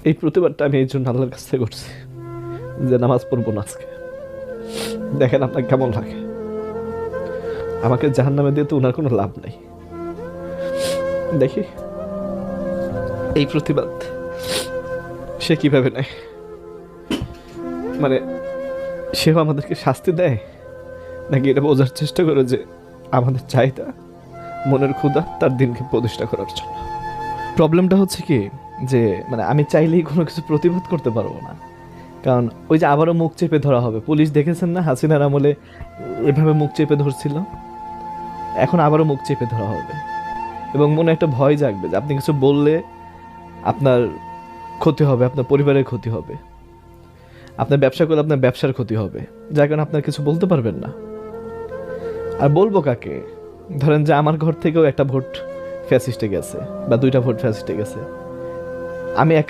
এই প্রতিবাদটা আমি এই জন্য আল্লাহর কাছ থেকে করছি যে নামাজ পড়বো না আজকে। দেখেন আপনার কেমন লাগে। আমাকে জাহান্নামে দিয়ে তো ওনার কোনো লাভ নেই। দেখি এই প্রতিবাদ সে কিভাবে নেয়, মানে সেও আমাদেরকে শাস্তি দেয় নাকি এটা বোঝার চেষ্টা করে যে আমাদের চাহিদা, মনের ক্ষুধা তার দিনকে প্রতিষ্ঠা করার জন্য। প্রবলেমটা হচ্ছে কি যে মানে আমি চাইলেই কোনো কিছু প্রতিবাদ করতে পারবো না, কারণ ওই যে আবারও মুখ চেপে ধরা হবে। পুলিশ দেখেছেন না হাসিনার আমলে এভাবে মুখ চেপে ধরছিল, এখন আবারও মুখ চেপে ধরা হবে এবং মনে একটা ভয় জাগবে যে আপনি কিছু বললে আপনার ক্ষতি হবে, আপনার পরিবারের ক্ষতি হবে, আপনার ব্যবসা করলে আপনার ব্যবসার ক্ষতি হবে, যার কারণে আপনার কিছু বলতে পারবেন না। আর বলবো কাকে? ধরেন যে আমার ঘর থেকেও একটা ভোট ফ্যাসিস্টে গেছে বা 2টা ভোট ফ্যাসিস্টে গেছে, আমি